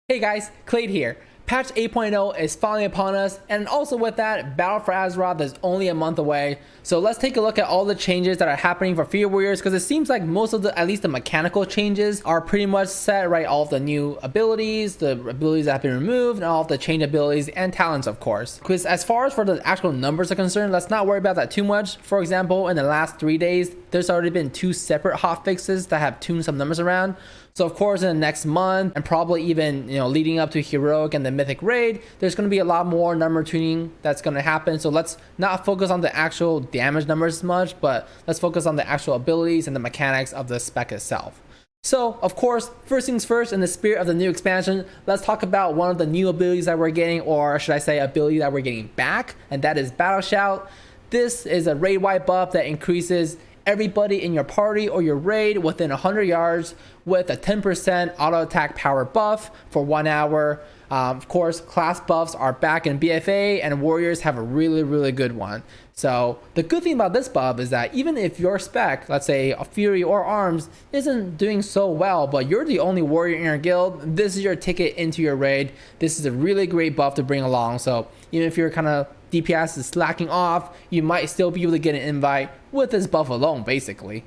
Hey guys, Clade here. Patch 8.0 is finally upon us, and also with that, Battle for Azeroth is only a month away. So let's take a look at all the changes that are happening for Fear Warriors, because it seems like most of the, at least the mechanical changes, are pretty much set, right? All of the new abilities, the abilities that have been removed, and all of the change abilities and talents, of course. Because as far as for the actual numbers are concerned, let's not worry about that too much. For example, in the last 3 days, there's already been 2 separate hotfixes that have tuned some numbers around. So of course in the next month, and probably even leading up to Heroic and the Mythic Raid, there's going to be a lot more number tuning that's going to happen. So let's not focus on the actual damage numbers as much, but let's focus on the actual abilities and the mechanics of the spec itself. So of course, first things first, in the spirit of the new expansion, let's talk about one of the new abilities that we're getting, or should I say ability that we're getting back, and that is Battle Shout. This is a raid wide buff that increases everybody in your party or your raid within 100 yards with a 10% auto attack power buff for 1 hour. Of course, class buffs are back in BFA, and warriors have a really good one. So the good thing about this buff is that even if your spec, let's say a Fury or Arms, isn't doing so well, but you're the only warrior in your guild, this is your ticket into your raid. This is a really great buff to bring along. So even if you're kind of DPS is slacking off, you might still be able to get an invite with this buff alone, basically.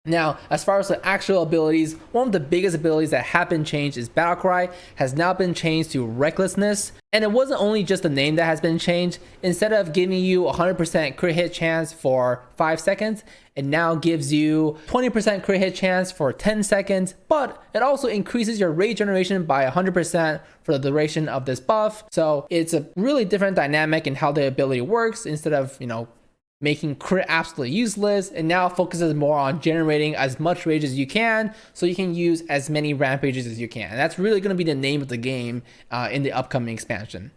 Now, as far as the actual abilities, one of the biggest abilities that have been changed is Battlecry has now been changed to Recklessness. And it wasn't only just the name that has been changed. Instead of giving you 100% crit hit chance for 5 seconds, it now gives you 20% crit hit chance for 10 seconds, but it also increases your rage generation by 100% for the duration of this buff. So it's a really different dynamic in how the ability works. Instead of, making crit absolutely useless, and now focuses more on generating as much rage as you can so you can use as many rampages as you can. And that's really going to be the name of the game in the upcoming expansion.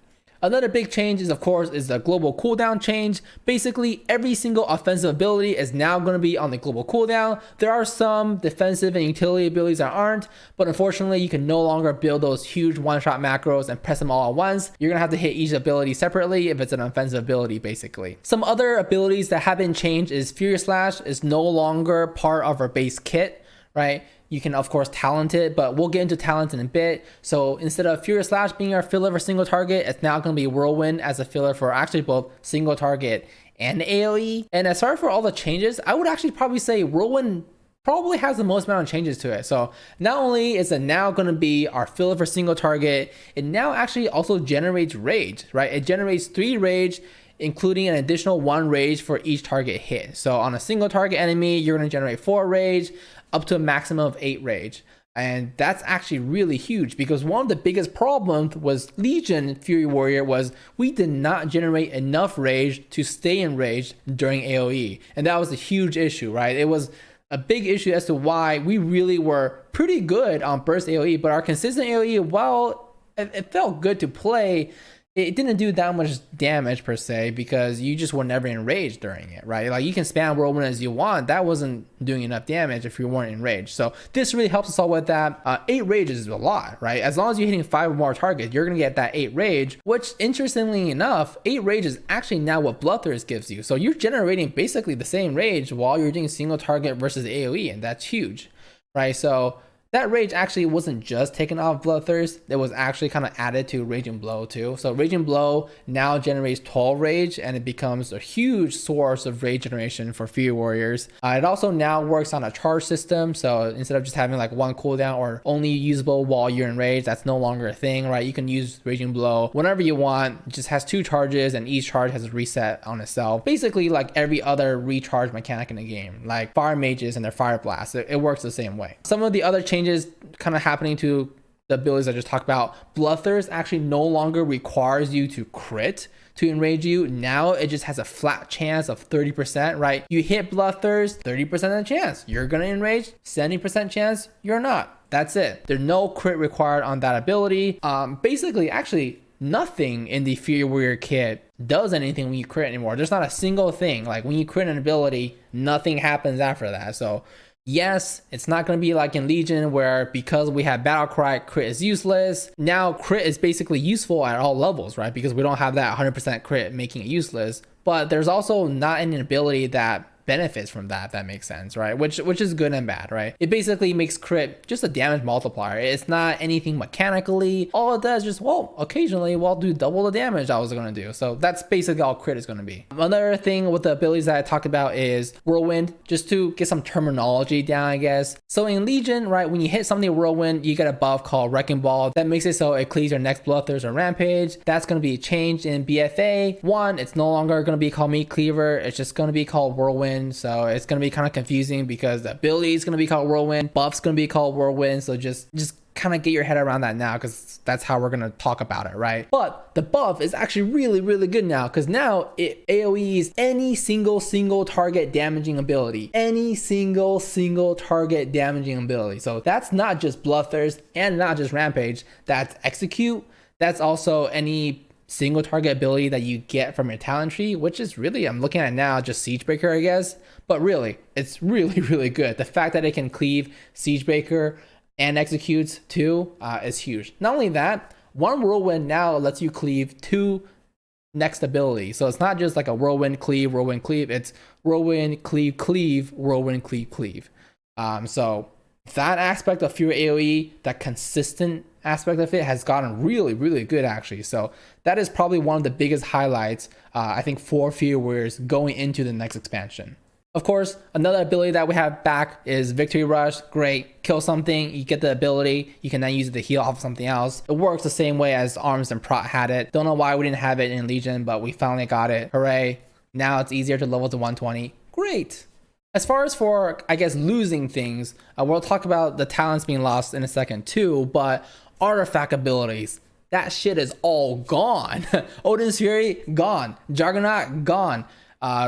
Another big change is, of course, the global cooldown change. Basically, every single offensive ability is now going to be on the global cooldown. There are some defensive and utility abilities that aren't, but unfortunately, you can no longer build those huge one-shot macros and press them all at once. You're going to have to hit each ability separately if it's an offensive ability, basically. Some other abilities that have been changed is Fury Slash is no longer part of our base kit, right? You can, of course, talent it, but we'll get into talent in a bit. So instead of Fury Slash being our filler for single target, it's now going to be Whirlwind as a filler for actually both single target and AoE. And as far for all the changes, I would actually probably say Whirlwind probably has the most amount of changes to it. So not only is it now going to be our filler for single target, it now actually also generates rage, right? It generates 3 rage, including an additional 1 rage for each target hit. So on a single target enemy, you're going to generate 4 rage, up to a maximum of 8 rage. And that's actually really huge, because one of the biggest problems was Legion Fury Warrior was we did not generate enough rage to stay enraged during AoE. And that was a huge issue, right? It was a big issue as to why we really were pretty good on burst AoE, but our consistent AoE, while it felt good to play, it didn't do that much damage per se, because you just were never enraged during it, right? Like you can spam Whirlwind as you want, that wasn't doing enough damage if you weren't enraged. So this really helps us all with that. 8 rage is a lot, right? As long as you're hitting 5 or more targets, you're gonna get that 8 rage, which interestingly enough, 8 rage is actually now what Bloodthirst gives you. So you're generating basically the same rage while you're doing single target versus AoE, and that's huge, right? So that rage actually wasn't just taken off Bloodthirst, it was actually kind of added to Raging Blow too. So Raging Blow now generates 12 rage, and it becomes a huge source of rage generation for Fury Warriors. It also now works on a charge system, so instead of just having like 1 cooldown or only usable while you're in rage, that's no longer a thing, right? You can use Raging Blow whenever you want. It just has 2 charges, and each charge has a reset on itself. Basically like every other recharge mechanic in the game, like Fire Mages and their Fire Blast, it works the same way. Some of the other changes kind of happening to the abilities I just talked about. Bloodthirst actually no longer requires you to crit to enrage you. Now it just has a flat chance of 30%, right? You hit Bloodthirst, 30% of the chance you're gonna enrage, 70% chance you're not. That's it. There's no crit required on that ability. Basically, actually, nothing in the Fury Warrior kit does anything when you crit anymore. There's not a single thing. Like when you crit an ability, nothing happens after that. So yes, it's not going to be like in Legion where because we have Battlecry, crit is useless. Now crit is basically useful at all levels, right? Because we don't have that 100% crit making it useless. But there's also not an ability that benefits from that, if that makes sense, right? Which is good and bad, right? It basically makes crit just a damage multiplier. It's not anything mechanically. All it does is just, well, occasionally we'll do double the damage I was gonna do. So that's basically all crit is gonna be. Another thing with the abilities that I talked about is Whirlwind, just to get some terminology down, I guess. So in Legion, right, when you hit something Whirlwind, you get a buff called Wrecking Ball that makes it so it cleaves your next Bloodthirst or Rampage. That's gonna be changed in BFA 1. It's no longer gonna be called Meat Cleaver. It's just gonna be called Whirlwind. So it's gonna be kind of confusing because the ability is gonna be called Whirlwind, buff's gonna be called Whirlwind. So just kind of get your head around that now, because that's how we're going to talk about it, right? But the buff is actually really good now, because now it AoEs any single target damaging ability. Any single target damaging ability. So that's not just Bloodthirst and not just Rampage. That's Execute. That's also any single target ability that you get from your talent tree, which is really, I'm looking at now, just Siegebreaker, I guess. But really, it's really good. The fact that it can cleave Siegebreaker and Executes too is huge. Not only that, one Whirlwind now lets you cleave 2 next abilities. So it's not just like a Whirlwind cleave. It's Whirlwind cleave, Whirlwind cleave. So that aspect of Fury AoE, that consistent aspect of it, has gotten really good actually. So that is probably one of the biggest highlights I think for Fury Warriors going into the next expansion. Of course, another ability that we have back is Victory Rush. Great. Kill something, you get the ability, you can then use it to heal off of something else. It works the same way as Arms and Prot had it. Don't know why we didn't have it in Legion, but we finally got it. Hooray. Now it's easier to level to 120. Great. As far as for, I guess, losing things, we'll talk about the talents being lost in a second too, but artifact abilities, that shit is all gone. Odin's Fury, gone. Juggernaut, gone.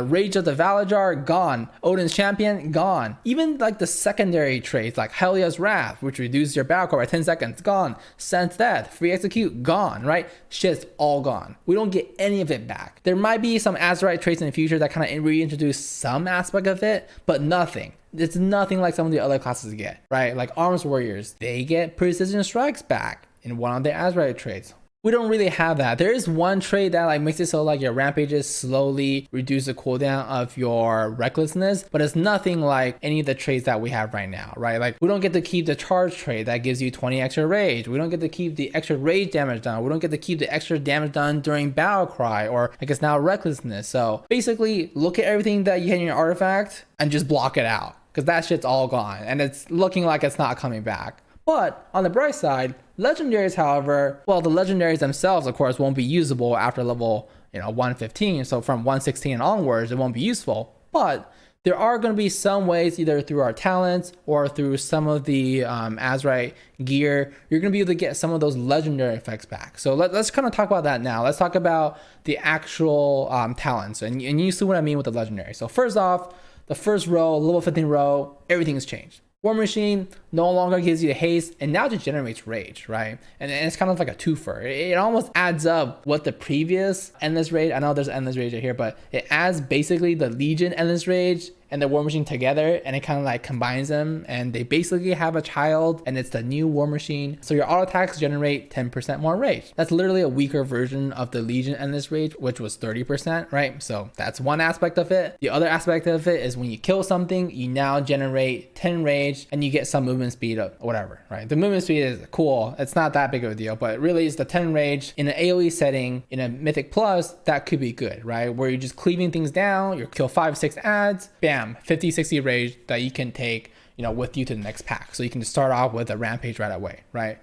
Rage of the Valajar, gone. Odin's Champion, gone. Even like the secondary traits like Helia's Wrath, which reduces your battle core by 10 seconds, gone. Sense Death, Free Execute, gone, right? Shit's all gone. We don't get any of it back. There might be some Azerite traits in the future that kind of reintroduce some aspect of it, but nothing. It's nothing like some of the other classes get, right? Like Arms Warriors, they get Precision Strikes back in one of their Azerite traits. We don't really have that. There is one trait that like makes it so like your rampages slowly reduce the cooldown of your recklessness, but it's nothing like any of the traits that we have right now, right? Like we don't get to keep the charge trait that gives you 20 extra rage. We don't get to keep the extra rage damage done. We don't get to keep the extra damage done during battle cry, or I guess now recklessness. So basically look at everything that you had in your artifact and just block it out, because that shit's all gone and it's looking like it's not coming back. But on the bright side, legendaries, however, well, the legendaries themselves, of course, won't be usable after level 115. So from 116 onwards, it won't be useful. But there are going to be some ways, either through our talents or through some of the Azerite gear, you're going to be able to get some of those legendary effects back. So let's kind of talk about that now. Let's talk about the actual talents, and you see what I mean with the legendary. So first off, the first row, level 15 row, everything's changed. War Machine no longer gives you the haste, and now just generates rage, right? And it's kind of like a twofer. It almost adds up what the previous Endless Rage, I know there's Endless Rage right here, but it adds basically the Legion Endless Rage and the War Machine together, and it kind of like combines them, and they basically have a child, and it's the new War Machine. So your auto attacks generate 10% more rage. That's literally a weaker version of the Legion Endless Rage, which was 30%, right? So that's one aspect of it. The other aspect of it is when you kill something, you now generate 10 rage, and you get some movement speed or whatever, right? The movement speed is cool. It's not that big of a deal, but really it's the 10 rage in an AoE setting in a Mythic Plus, that could be good, right? Where you're just cleaving things down, you kill 5-6 adds, bam, 50-60 rage that you can take with you to the next pack. So you can just start off with a rampage right away, right?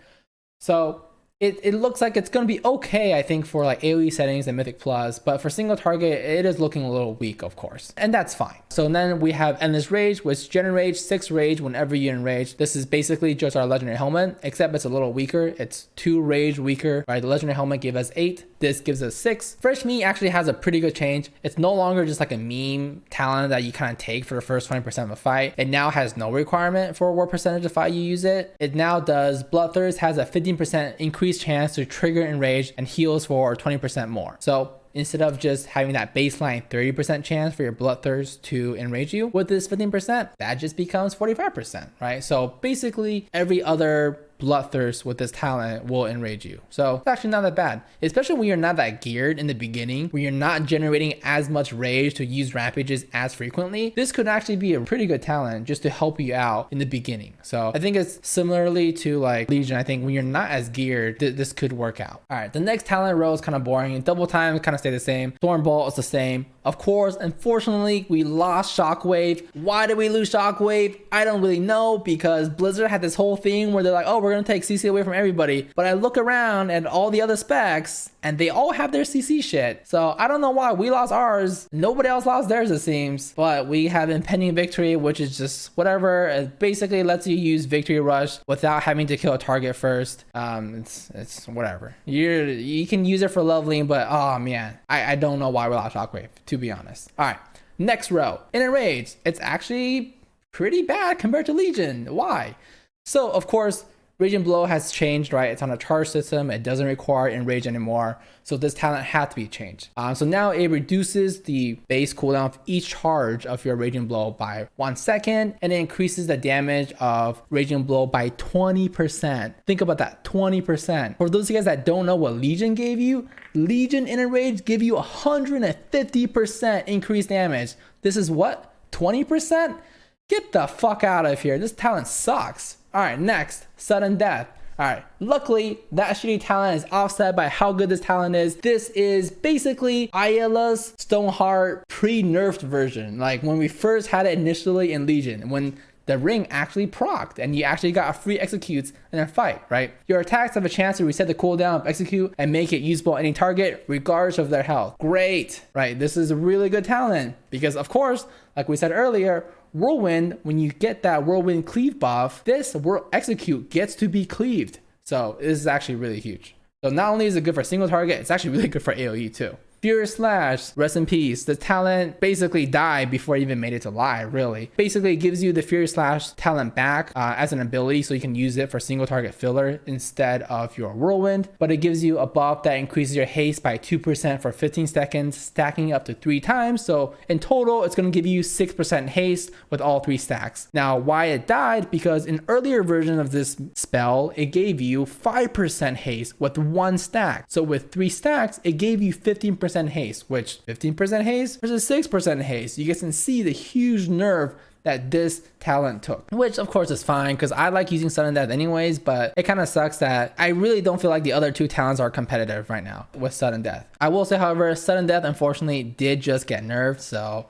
So it looks like it's going to be okay, I think, for like AoE settings and Mythic Plus, but for single target, it is looking a little weak, of course, and that's fine. So then we have Endless Rage, which generates 6 rage whenever you enrage. This is basically just our Legendary Helmet, except it's a little weaker. It's 2 rage weaker, right? The Legendary Helmet gave us 8. This gives us 6. Fresh Meat actually has a pretty good change. It's no longer just like a meme talent that you kind of take for the first 20% of a fight. It now has no requirement for what percentage of fight you use it. It now does Bloodthirst has a 15% increased chance to trigger enrage and heals for 20% more. So instead of just having that baseline 30% chance for your Bloodthirst to enrage you, with this 15%, that just becomes 45%, right? So basically every other Bloodthirst with this talent will enrage you. So it's actually not that bad, especially when you're not that geared in the beginning, when you're not generating as much rage to use rampages as frequently. This could actually be a pretty good talent just to help you out in the beginning. So I think it's similarly to like Legion. I think when you're not as geared, this could work out. All right, the next talent row is kind of boring. Double time kind of stay the same. Stormbolt is the same. Of course, unfortunately, we lost Shockwave. Why did we lose Shockwave? I don't really know, because Blizzard had this whole thing where they're like, oh, we're gonna take CC away from everybody. But I look around at all the other specs and they all have their CC shit. So I don't know why we lost ours. Nobody else lost theirs, it seems. But we have Impending Victory, which is just whatever. It basically lets you use Victory Rush without having to kill a target first. It's whatever. You can use it for leveling, but oh man, I don't know why we lost Shockwave, to be honest. All right, next row. In Enrage, it's actually pretty bad compared to Legion. Why? So of course, Raging Blow has changed, right? It's on a charge system. It doesn't require Enrage anymore. So this talent had to be changed. So now it reduces the base cooldown of each charge of your Raging Blow by 1 second, and it increases the damage of Raging Blow by 20%. Think about that, 20%. For those of you guys that don't know what Legion gave you, Legion in Enrage give you 150% increased damage. This is what? 20%? Get the fuck out of here. This talent sucks. All right, next, Sudden Death. All right, luckily that shitty talent is offset by how good this talent is. This is basically Ayla's Stoneheart pre-nerfed version. Like when we first had it initially in Legion, when the ring actually procced and you actually got a free executes in a fight, right? Your attacks have a chance to reset the cooldown of execute and make it usable on any target regardless of their health. Great, right? This is a really good talent because of course, like we said earlier, Whirlwind, when you get that Whirlwind cleave buff, this execute gets to be cleaved. So this is actually really huge. So not only is it good for single target, it's actually really good for AoE too. Furious Slash, rest in peace. The talent basically died before it even made it to live, really. Basically, it gives you the Furious Slash talent back as an ability, so you can use it for single target filler instead of your Whirlwind. But it gives you a buff that increases your haste by 2% for 15 seconds, stacking up to 3 times. So in total, it's going to give you 6% haste with all 3 stacks. Now, why it died? Because in earlier version of this spell, it gave you 5% haste with 1 stack. So with 3 stacks, it gave you 15% haste, which 15% haste versus 6% haste. You guys can see the huge nerf that this talent took, which of course is fine because I like using Sudden Death anyways, but it kind of sucks that I really don't feel like the other 2 talents are competitive right now with Sudden Death. I will say, however, Sudden Death unfortunately did just get nerfed, so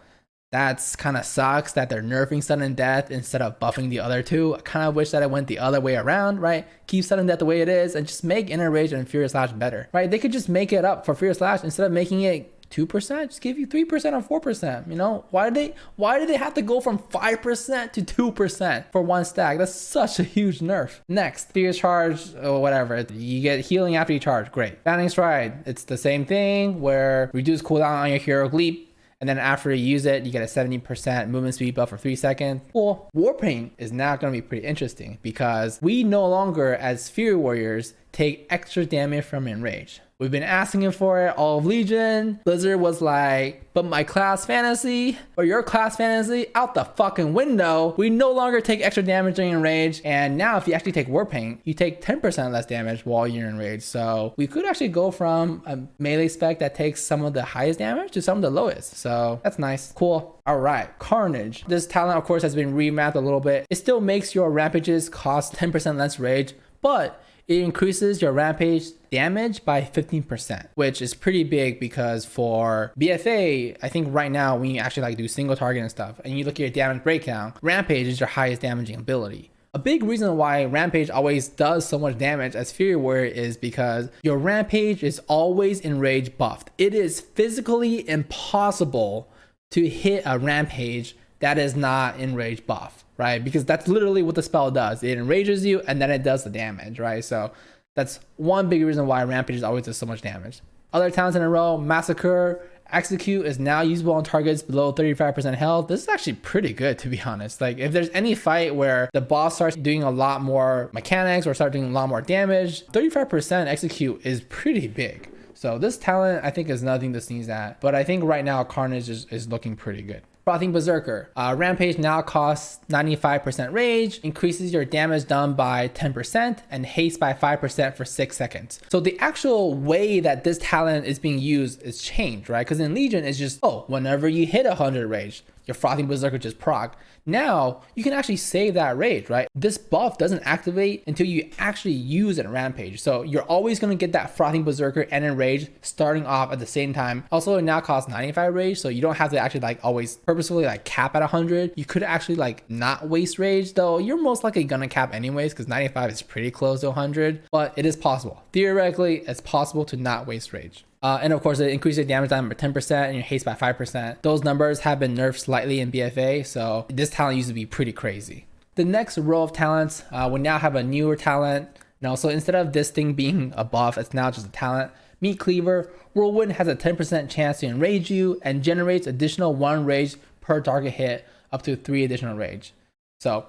that's kind of sucks that they're nerfing Sudden Death instead of buffing the other 2. I kind of wish that it went the other way around, right? Keep Sudden Death the way it is and just make Inner Rage and Furious Slash better, right? They could just make it up for Furious Slash instead of making it 2%, just give you 3% or 4%. You know, why did they have to go from 5% to 2% for 1 stack? That's such a huge nerf. Next, Fierce Charge or whatever. You get healing after you charge. Great. Bounding Stride. It's the same thing where reduce cooldown on your Heroic Leap. And then after you use it, you get a 70% movement speed buff for 3 seconds. Well, Warpaint is now going to be pretty interesting because we no longer, as Fury Warriors, take extra damage from Enrage. We've been asking for it all of Legion. Blizzard was like, but my class fantasy or your class fantasy out the fucking window. We no longer take extra damage during Enrage. And now if you actually take Warpaint, you take 10% less damage while you're Enraged. So we could actually go from a melee spec that takes some of the highest damage to some of the lowest. So that's nice. Cool. All right, Carnage. This talent, of course, has been remapped a little bit. It still makes your rampages cost 10% less rage, but it increases your rampage damage by 15%, which is pretty big because for BFA, I think right now when you actually like do single target and stuff, and you look at your damage breakdown, Rampage is your highest damaging ability. A big reason why Rampage always does so much damage as Fury Warrior is because your Rampage is always Enrage buffed. It is physically impossible to hit a Rampage that is not Enrage buff, right? Because that's literally what the spell does. It enrages you and then it does the damage, right? So that's one big reason why Rampage always does so much damage. Other talents in a row, Massacre. Execute is now usable on targets below 35% health. This is actually pretty good, to be honest. Like if there's any fight where the boss starts doing a lot more mechanics or start doing a lot more damage, 35% execute is pretty big. So this talent I think is nothing to sneeze at, but I think right now Carnage is looking pretty good. Frothing Berserker. Rampage now costs 95% rage, increases your damage done by 10%, and haste by 5% for 6 seconds. So the actual way that this talent is being used is changed, right? Because in Legion, it's just, oh, whenever you hit 100 rage, your Frothing Berserker just proc. Now, you can actually save that rage, right? This buff doesn't activate until you actually use it in Rampage. So you're always going to get that Frothing Berserker and Enrage starting off at the same time. Also, it now costs 95 rage, so you don't have to actually like always purposefully like cap at 100. You could actually like not waste rage, though you're most likely gonna cap anyways because 95 is pretty close to 100, but it is possible. Theoretically, it's possible to not waste rage. And of course, it increases your damage time by 10% and your haste by 5%. Those numbers have been nerfed slightly in BFA, so this talent used to be pretty crazy. The next row of talents, we now have a newer talent. Now, so instead of this thing being a buff, it's now just a talent. Meat Cleaver. Whirlwind has a 10% chance to enrage you and generates additional 1 rage per target hit, up to 3 additional rage. So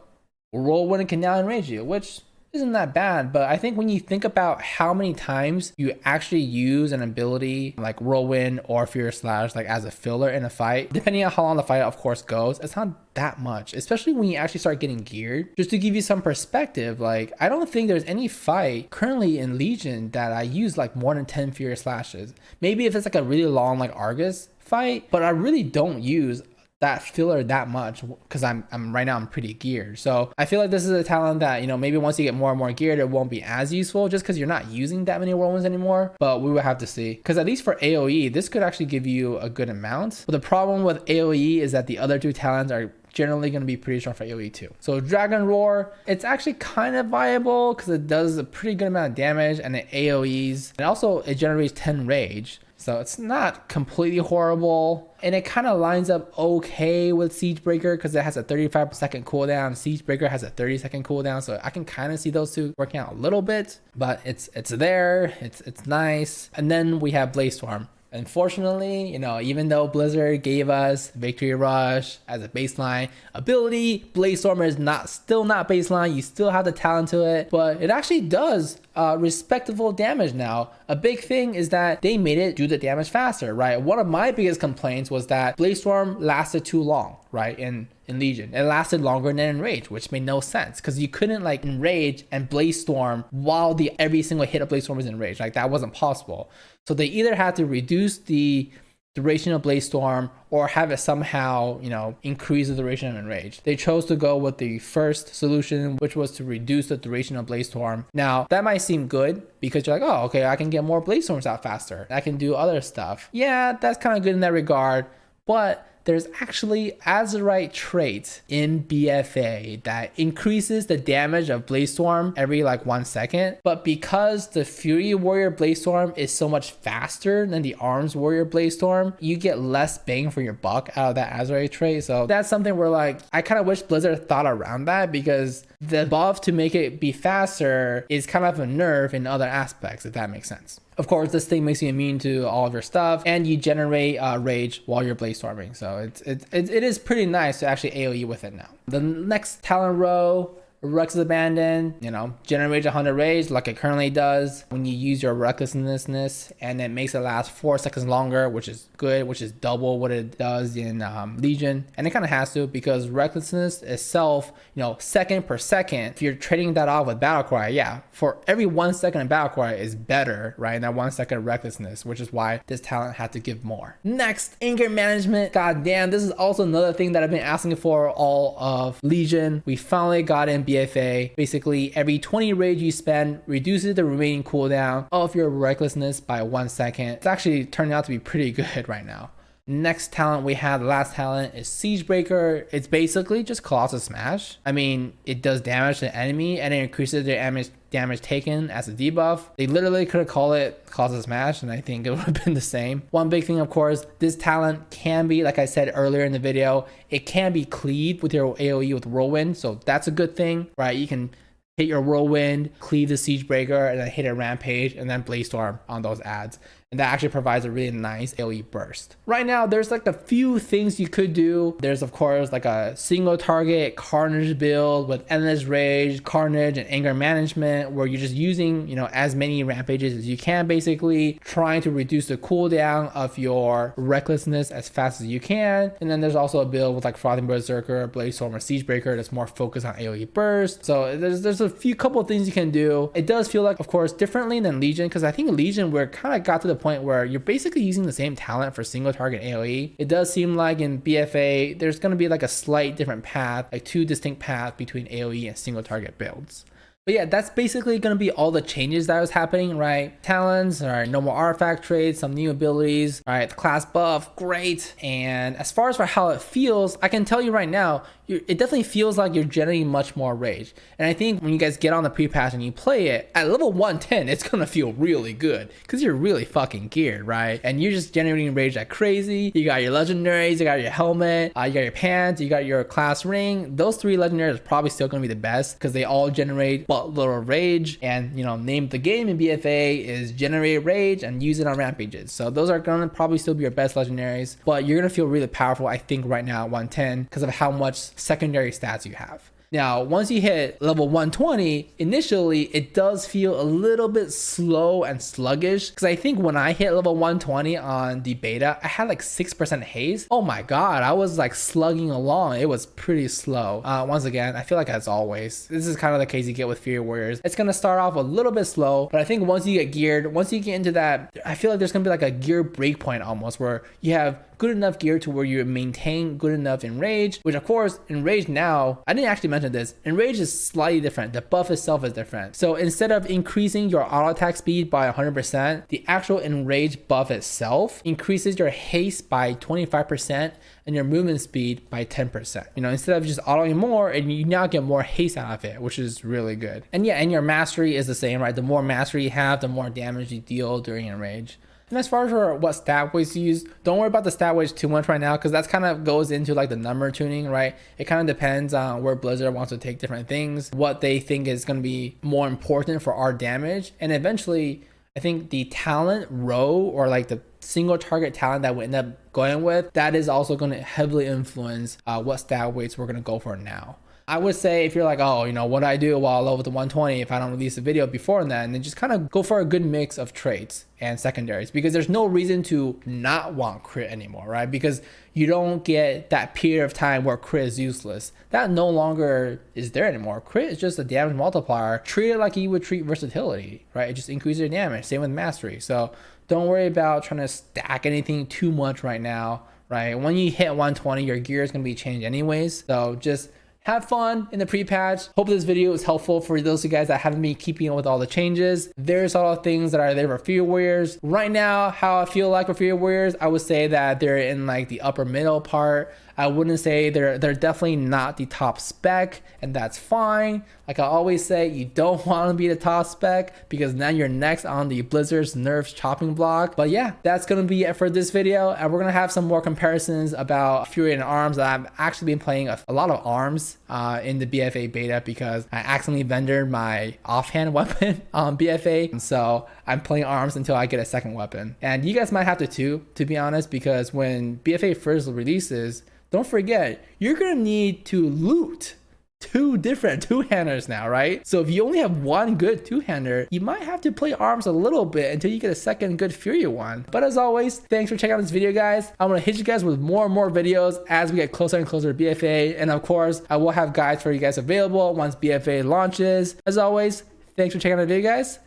Whirlwind can now enrage you, which isn't that bad, but I think when you think about how many times you actually use an ability like Whirlwind or Furious Slash like as a filler in a fight, depending on how long the fight of course goes, it's not that much, especially when you actually start getting geared. Just to give you some perspective, like I don't think there's any fight currently in Legion that I use like more than 10 Furious Slashes. Maybe if it's like a really long like Argus fight, but I really don't use that filler that much because I'm right now I'm pretty geared. So I feel like this is a talent that, you know, maybe once you get more and more geared, it won't be as useful just because you're not using that many whirlwinds anymore, but we will have to see. Because at least for AoE, this could actually give you a good amount. But the problem with AoE is that the other 2 talents are generally going to be pretty strong for AoE too. So Dragon Roar, it's actually kind of viable because it does a pretty good amount of damage and it AoEs, and also it generates 10 rage. So it's not completely horrible. And it kind of lines up okay with Siegebreaker because it has a 35-second cooldown. Siegebreaker has a 30-second cooldown. So I can kind of see those 2 working out a little bit, but it's there. It's nice. And then we have Blaze Storm. Unfortunately, you know, even though Blizzard gave us Victory Rush as a baseline ability, Blaze Storm is still not baseline. You still have the talent to it, but it actually does respectable damage now. A big thing is that they made it do the damage faster, right? One of my biggest complaints was that Blaze Storm lasted too long, right? In Legion, it lasted longer than Enrage, which made no sense because you couldn't like Enrage and Blaze Storm while every single hit of Blaze Storm was Enraged. Like that wasn't possible. So they either had to reduce the duration of Blaze Storm or have it somehow, you know, increase the duration of Enrage. They chose to go with the first solution, which was to reduce the duration of Blaze Storm. Now, that might seem good because you're like, oh, okay, I can get more Blaze Storms out faster. I can do other stuff. Yeah, that's kind of good in that regard, but there's actually Azerite trait in BFA that increases the damage of Blaze Storm every like 1 second. But because the Fury Warrior Blaze Storm is so much faster than the Arms Warrior Blaze Storm, you get less bang for your buck out of that Azerite trait. So that's something where like, I kind of wish Blizzard thought around that because the buff to make it be faster is kind of a nerf in other aspects, if that makes sense. Of course, this thing makes you immune to all of your stuff, and you generate rage while you're blaze storming. So it is pretty nice to actually AoE with it now. The next talent row, Reckless Abandon, you know, generates 100 rage like it currently does when you use your recklessness, and it makes it last 4 seconds longer, which is good, which is double what it does in Legion. And it kind of has to because recklessness itself, you know, second per second, if you're trading that off with Battlecry, yeah, for every 1 second in Battlecry is better, right? And that 1 second of recklessness, which is why this talent had to give more. Next, anger management. God damn, this is also another thing that I've been asking for all of Legion. We finally got in BFA. Basically, every 20 rage you spend reduces the remaining cooldown of your recklessness by 1 second. It's actually turning out to be pretty good right now. Next talent we have, the last talent, is Siegebreaker. It's basically just Colossus Smash. I mean, it does damage to the enemy and it increases their damage taken as a debuff. They literally could have called it Colossus Smash and I think it would have been the same. One big thing, of course, this talent can be, like I said earlier in the video, it can be cleaved with your AoE with Whirlwind. So that's a good thing, right? You can hit your Whirlwind, cleave the Siegebreaker, and then hit a Rampage and then Blaze Storm on those ads. and that actually provides a really nice AoE burst. Right now, there's like a few things you could do. There's of course like a single target Carnage build with Endless Rage, Carnage, and Anger Management, where you're just using, you know, as many rampages as you can, basically trying to reduce the cooldown of your recklessness as fast as you can. And then there's also a build with like Frothing Berserker, Bladestorm, or Siegebreaker that's more focused on AoE burst. So there's a few couple of things you can do. It does feel like, of course, differently than Legion, because I think Legion we're kind of got to the point where you're basically using the same talent for single target AoE. It does seem like in BFA there's going to be like a slight different path, like two distinct paths between AoE and single target builds. But yeah, that's basically going to be all the changes that was happening, right? Talents, all right, no more artifact trades, some new abilities, all right, the class buff, great. And as far as for how it feels, I can tell you right now, it definitely feels like you're generating much more rage. And I think when you guys get on the pre-patch and you play it, at level 110, it's going to feel really good because you're really fucking geared, right? And you're just generating rage like crazy. You got your legendaries, you got your helmet, you got your pants, you got your class ring. Those 3 legendaries are probably still going to be the best because they all generate buttload of rage. And, you know, name the game in BFA is generate rage and use it on rampages. So those are going to probably still be your best legendaries, but you're going to feel really powerful, I think, right now at 110 because of how much secondary stats you have. Now, once you hit level 120, initially it does feel a little bit slow and sluggish, because I think when I hit level 120 on the beta, I had like 6% haste. Oh my god, I was like slugging along. It was pretty slow. Once again, I feel like as always, this is kind of the case you get with Fury Warriors. It's gonna start off a little bit slow, but I think once you get geared, once you get into that, I feel like there's gonna be like a gear breakpoint almost, where you have good enough gear to where you maintain good enough enrage, which of course enrage now, I didn't actually mention this, enrage is slightly different. The buff itself is different. So instead of increasing your auto attack speed by 100%, the actual enrage buff itself increases your haste by 25% and your movement speed by 10%. You know, instead of just autoing more, and you now get more haste out of it, which is really good. And yeah, and your mastery is the same, right? The more mastery you have, the more damage you deal during enrage. And as far as for what stat weights you use, don't worry about the stat weights too much right now, because that's kind of goes into like the number tuning, right? It kind of depends on where Blizzard wants to take different things, what they think is going to be more important for our damage. And eventually, I think the talent row, or like the single target talent that we end up going with, that is also going to heavily influence what stat weights we're going to go for now. I would say if you're like, oh, you know, what do I do while level to 120 if I don't release a video before then, then just kind of go for a good mix of traits and secondaries, because there's no reason to not want crit anymore, right? Because you don't get that period of time where crit is useless. That no longer is there anymore. Crit is just a damage multiplier. Treat it like you would treat versatility, right? It just increases your damage. Same with mastery. So don't worry about trying to stack anything too much right now, right? When you hit 120, your gear is going to be changed anyways. So just have fun in the pre-patch. Hope this video was helpful for those of you guys that haven't been keeping up with all the changes. There's all the things that are there for Fury Warriors. Right now, how I feel like for Fury Warriors, I would say that they're in like the upper middle part. I wouldn't say they're definitely not the top spec, and that's fine. Like I always say, you don't want to be the top spec because now you're next on the Blizzard's nerfs chopping block. But yeah, that's gonna be it for this video, and we're gonna have some more comparisons about Fury and Arms. I've actually been playing a lot of Arms in the BFA beta because I accidentally vendored my offhand weapon on BFA, and so I'm playing Arms until I get a second weapon. And you guys might have to be honest, because when BFA first releases, don't forget, you're gonna need to loot 2 different two-handers now, right? So if you only have 1 good two-hander, you might have to play Arms a little bit until you get a second good Fury one. But as always, thanks for checking out this video, guys. I'm gonna hit you guys with more and more videos as we get closer and closer to BFA. And of course, I will have guides for you guys available once BFA launches. As always, thanks for checking out the video, guys.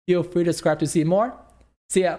Feel free to subscribe to see more. See ya.